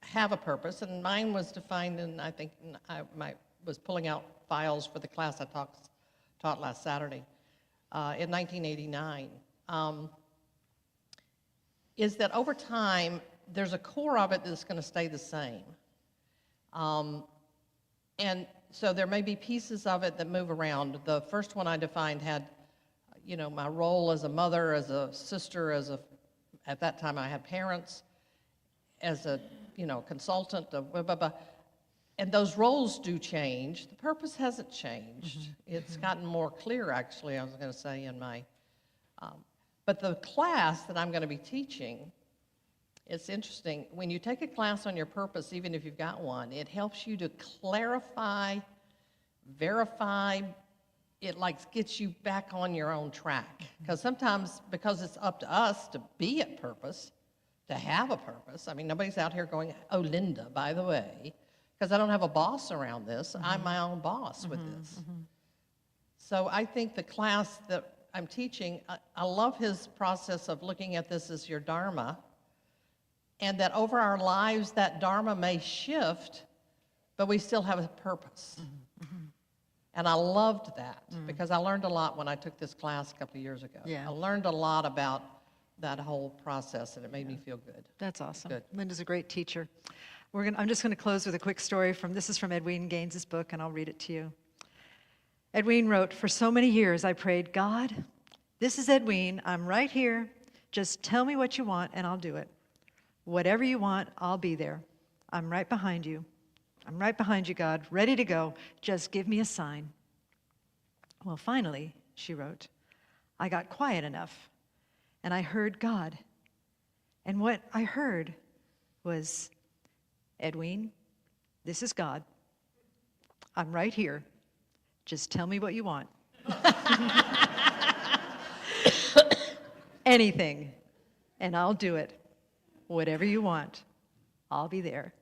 [SPEAKER 5] have a purpose, and mine was defined, and I think was pulling out files for the class I taught last Saturday in 1989, is that over time, there's a core of it that's going to stay the same. And so there may be pieces of it that move around. The first one I defined had, my role as a mother, as a sister, at that time I had parents, as a, consultant, blah, blah, blah. And those roles do change. The purpose hasn't changed. It's gotten more clear, actually, I was going to say, in my, but the class that I'm going to be teaching, it's interesting. When you take a class on your purpose, even if you've got one, it helps you to clarify, verify, it like gets you back on your own track. Because sometimes, because it's up to us to be at purpose, to have a purpose. I mean, nobody's out here going, oh, Linda, by the way, because I don't have a boss around this. I'm my own boss with this. So I think the class that I'm teaching, I love his process of looking at this as your dharma, and that over our lives, that dharma may shift, but we still have a purpose. And I loved that because I learned a lot when I took this class a couple of years ago.
[SPEAKER 1] Yeah.
[SPEAKER 5] I learned a lot about that whole process, and it made me feel good.
[SPEAKER 1] That's awesome.
[SPEAKER 5] Good.
[SPEAKER 1] Linda's a great teacher. I'm just going to close with a quick story this is from Edwin Gaines' book, and I'll read it to you. Edwin wrote, "For so many years I prayed, God, this is Edwin, I'm right here. Just tell me what you want and I'll do it. Whatever you want, I'll be there. I'm right behind you. I'm right behind you, God, ready to go. Just give me a sign." Well, finally, she wrote, I got quiet enough, and I heard God. And what I heard was, Edwin, this is God. I'm right here. Just tell me what you want. Anything, and I'll do it. Whatever you want, I'll be there.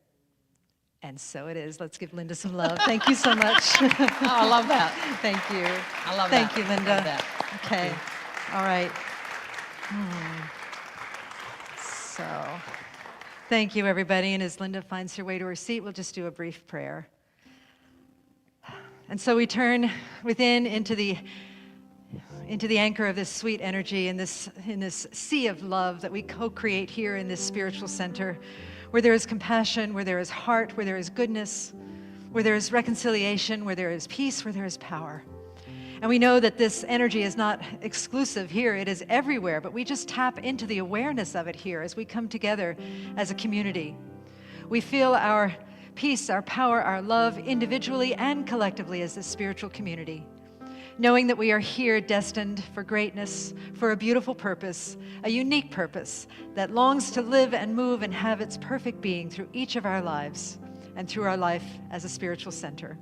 [SPEAKER 1] And so it is. Let's give Linda some love. Thank you so much.
[SPEAKER 5] Oh, I love that.
[SPEAKER 1] Thank you.
[SPEAKER 5] I love
[SPEAKER 1] Thank
[SPEAKER 5] that.
[SPEAKER 1] you,
[SPEAKER 5] I
[SPEAKER 1] Linda.
[SPEAKER 5] love that.
[SPEAKER 1] Okay. All right. So, thank you, everybody. And as Linda finds her way to her seat, we'll just do a brief prayer. And so we turn within into the anchor of this sweet energy in this sea of love that we co-create here in this spiritual center, where there is compassion, where there is heart, where there is goodness, where there is reconciliation, where there is peace, where there is power. And we know that this energy is not exclusive here, it is everywhere, but we just tap into the awareness of it here as we come together as a community. We feel our peace, our power, our love individually and collectively as this spiritual community, knowing that we are here destined for greatness, for a beautiful purpose, a unique purpose that longs to live and move and have its perfect being through each of our lives and through our life as a spiritual center.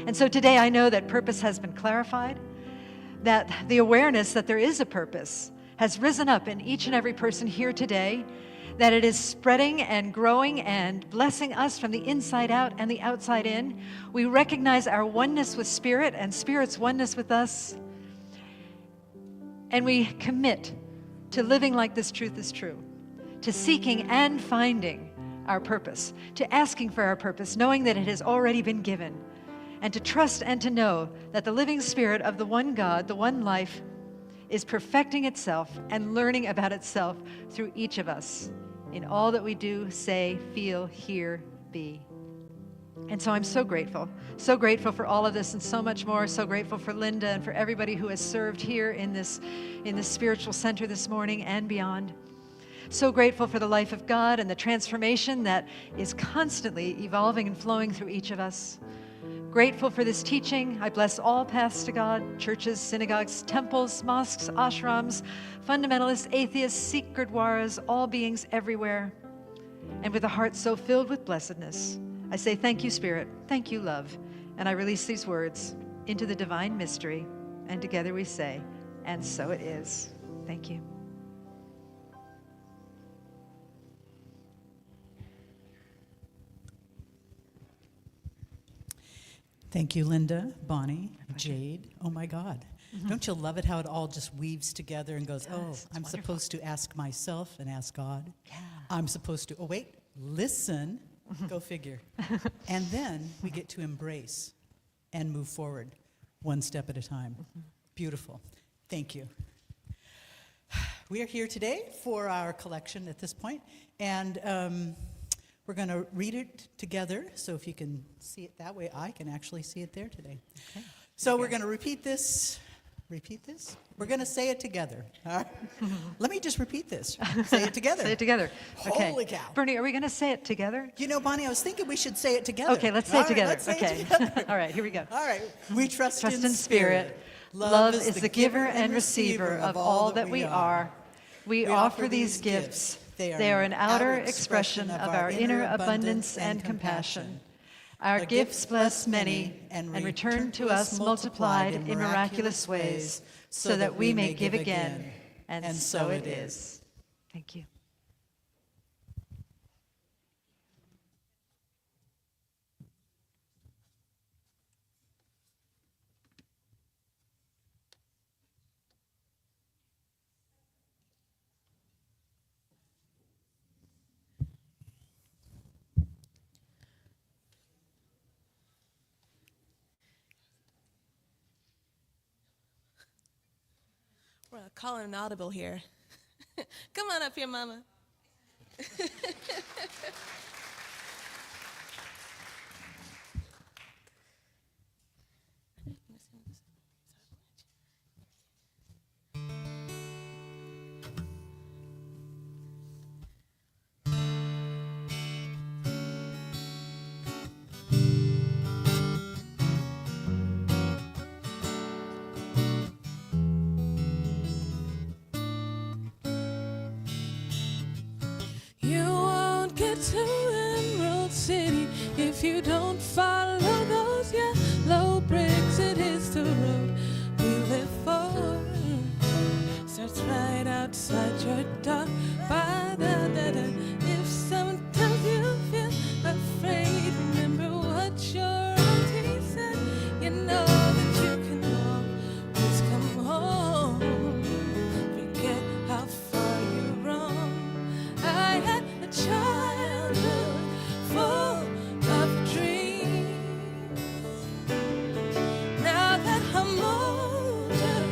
[SPEAKER 1] And so today I know that purpose has been clarified, that the awareness that there is a purpose has risen up in each and every person here today, that it is spreading and growing and blessing us from the inside out and the outside in. We recognize our oneness with Spirit and Spirit's oneness with us. And we commit to living like this truth is true, to seeking and finding our purpose, to asking for our purpose, knowing that it has already been given, and to trust and to know that the living Spirit of the one God, the one life, is perfecting itself and learning about itself through each of us in all that we do, say, feel, hear, be. And so I'm so grateful for all of this and so much more, so grateful for Linda and for everybody who has served here in this spiritual center this morning and beyond. So grateful for the life of God and the transformation that is constantly evolving and flowing through each of us. Grateful for this teaching. I bless all paths to God, churches, synagogues, temples, mosques, ashrams, fundamentalists, atheists, Sikh gurdwaras, all beings everywhere. And with a heart so filled with blessedness, I say thank you, Spirit, thank you, love, and I release these words into the divine mystery, and together we say, and so it is. Thank you.
[SPEAKER 6] Thank you, Linda, Bonnie, Jade. Oh my God. Don't you love it how it all just weaves together and goes, oh, I'm supposed to ask myself and ask God. Yeah. I'm supposed to, oh wait, listen, go figure. And then we get to embrace and move forward one step at a time. Beautiful. Thank you. We are here today for our collection at this point, and we're going to read it together, so if you can see it that way, I can actually see it there today. Okay. So we're going to repeat this. Repeat this? We're going to say it together. All right? Let me just repeat this. Say it together.
[SPEAKER 1] Say it together. Okay.
[SPEAKER 6] Holy cow.
[SPEAKER 1] Bernie, are we going to say it together?
[SPEAKER 6] You know, Bonnie, I was thinking we should say it together.
[SPEAKER 1] Okay, let's say it together.
[SPEAKER 6] Let's say
[SPEAKER 1] okay.
[SPEAKER 6] it together.
[SPEAKER 1] All right, here we go.
[SPEAKER 6] All right. We trust
[SPEAKER 1] in spirit. Love is the giver and receiver of all that we are. We offer these gifts. They are an outer expression of our inner abundance and compassion. Our gifts bless many and return to us multiplied in miraculous ways, so that we may give again. And so it is. Thank you.
[SPEAKER 4] We're calling an audible here. Come on up here, Mama. To Emerald City, if you don't follow those yellow bricks, it is the road we live for. Starts right outside your door. If sometimes you feel afraid, remember what your auntie said. You know that you can always come home. Forget how far you roam. I had a childhood full of dreams. Now that I'm older,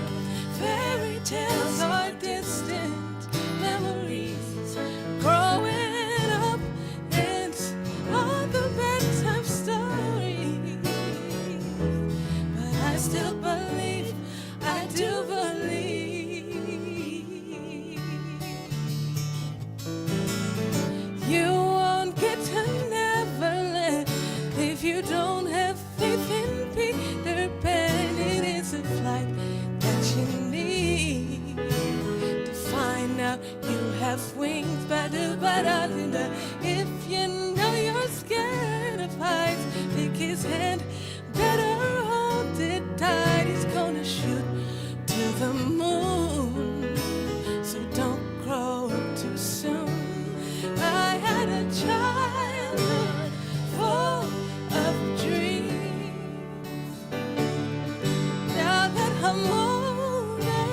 [SPEAKER 4] fairy tales are distant memories. Growing up, it's all the bedtime stories. But I still believe, I do believe. You won't get to Neverland if you don't have faith in Peter Pan. It is a flight that you need to find out you have wings. If you know you're scared of heights, take his hand, better hold it tight. He's gonna shoot to the moon, so don't grow up too soon. I had a childhood full of dreams. Now that I'm older,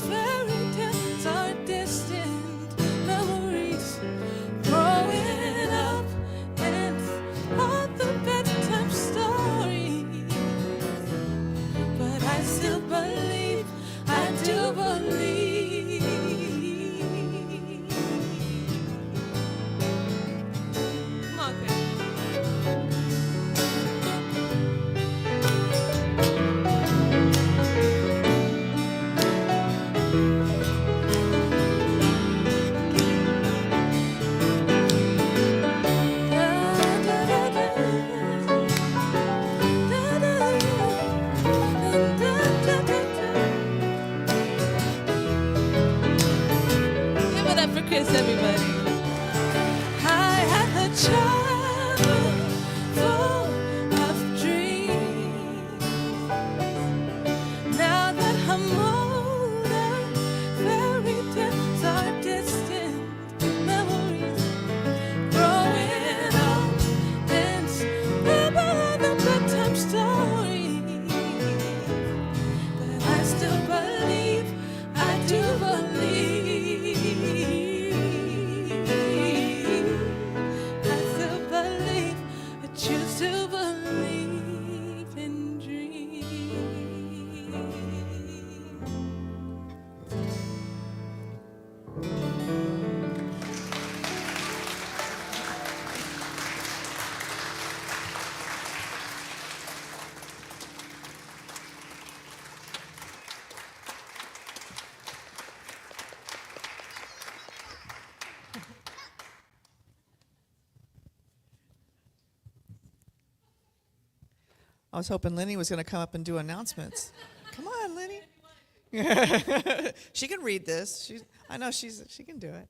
[SPEAKER 4] fairy tales are distant memories. Growing up, and all the bedtime stories. But I still believe, I do Chris, everybody. I had the childhood full of dreams. Now that I'm older, fairy tales are distant memories. Growing up and never the bedtime stories. But I still believe, I do believe. I still believe, I choose to believe in dreams.
[SPEAKER 7] I was hoping Lenny was going to come up and do announcements. Come on, Lenny. She can read this. I know she can do it.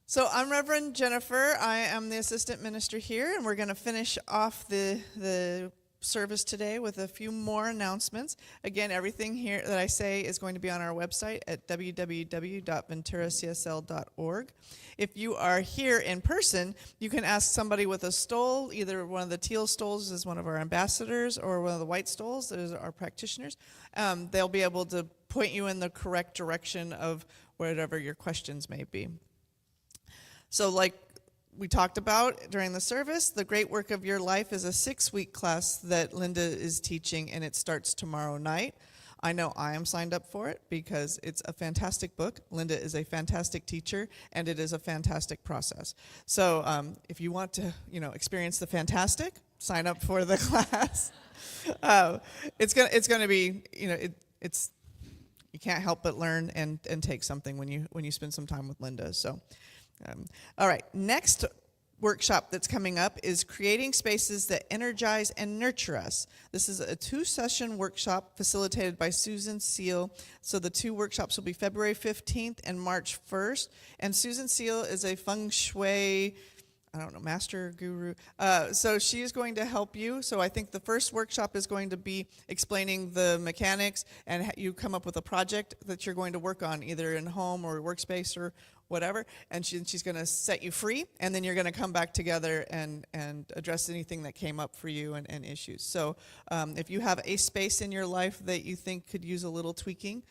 [SPEAKER 7] So I'm Reverend Jennifer. I am the assistant minister here, and we're going to finish off the service today with a few more announcements. Again, everything here that I say is going to be on our website at www.venturacsl.org. If you are here in person, you can ask somebody with a stole. Either one of the teal stoles is one of our ambassadors, or one of the white stoles, those are our practitioners. They'll be able to point you in the correct direction of whatever your questions may be. So like we talked about during the service, The Great Work of Your Life is a 6-week class that Linda is teaching, and it starts tomorrow night. I know I am signed up for it because it's a fantastic book. Linda is a fantastic teacher, and it is a fantastic process. So if you want to, experience the fantastic, sign up for the class. It's gonna be, it's you can't help but learn and take something when you spend some time with Linda. So. All right, next workshop that's coming up is Creating Spaces That Energize and Nurture Us. This is a 2-session workshop facilitated by Susan Seal. So the 2 workshops will be February 15th and March 1st. And Susan Seal is a feng shui, master guru. So she is going to help you. So I think the first workshop is going to be explaining the mechanics, and you come up with a project that you're going to work on, either in home or workspace or whatever, and she's going to set you free, and then you're going to come back together and address anything that came up for you and issues. So if you have a space in your life that you think could use a little tweaking,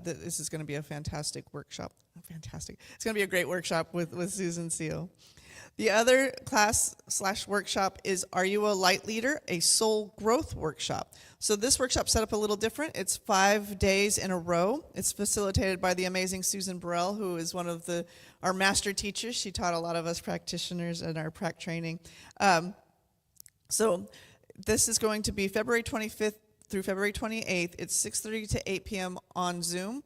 [SPEAKER 7] this is going to be a fantastic workshop. Fantastic. It's going to be a great workshop with Susan Seal. The other class/workshop is Are You a Light Leader? A Soul Growth Workshop. So this workshop set up a little different. It's 5 days in a row. It's facilitated by the amazing Susan Burrell, who is one of our master teachers. She taught a lot of us practitioners in our prac training. So this is going to be February 25th through February 28th. It's 6:30 to 8 p.m. on Zoom.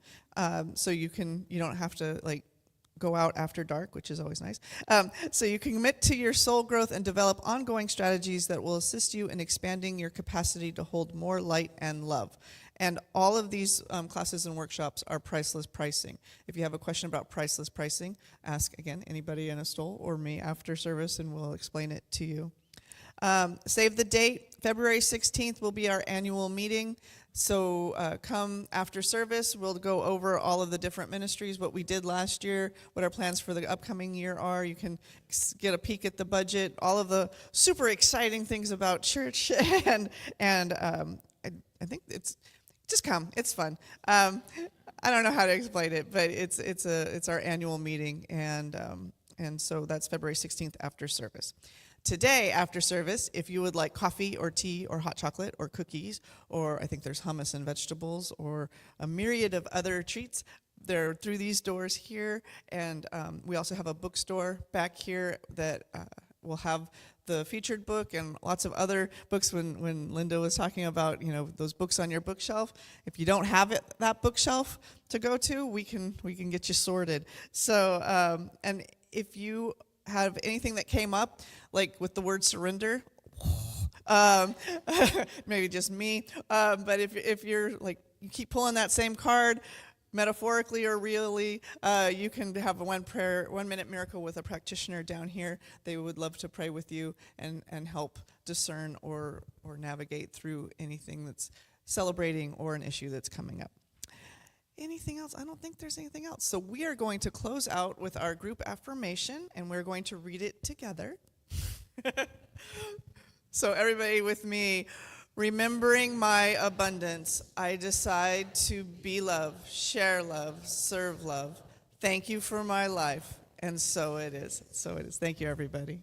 [SPEAKER 7] So you don't have to go out after dark, which is always nice. So you can commit to your soul growth and develop ongoing strategies that will assist you in expanding your capacity to hold more light and love. And all of these classes and workshops are priceless pricing. If you have a question about priceless pricing, ask, again, anybody in a stole or me after service, and we'll explain it to you. Save the date. February 16th will be our annual meeting. So come after service, we'll go over all of the different ministries, what we did last year, what our plans for the upcoming year are. You can get a peek at the budget, all of the super exciting things about church, and I think just come. It's fun. I don't know how to explain it, but it's our annual meeting, and so that's February 16th after service. Today, after service, if you would like coffee or tea or hot chocolate or cookies, or I think there's hummus and vegetables or a myriad of other treats, they're through these doors here. And we also have a bookstore back here that will have the featured book and lots of other books. When Linda was talking about, those books on your bookshelf, if you don't have that bookshelf to go to, we can get you sorted. So, and if you have anything that came up, like with the word surrender, maybe just me, but if you're you keep pulling that same card, metaphorically or really, you can have a 1-minute miracle with a practitioner down here. They would love to pray with you and help discern or navigate through anything that's celebrating or an issue that's coming up. Anything else? I don't think there's anything else. So we are going to close out with our group affirmation, and we're going to read it together. So everybody with me, remembering my abundance, I decide to be love, share love, serve love. Thank you for my life. And so it is. So it is. Thank you, everybody.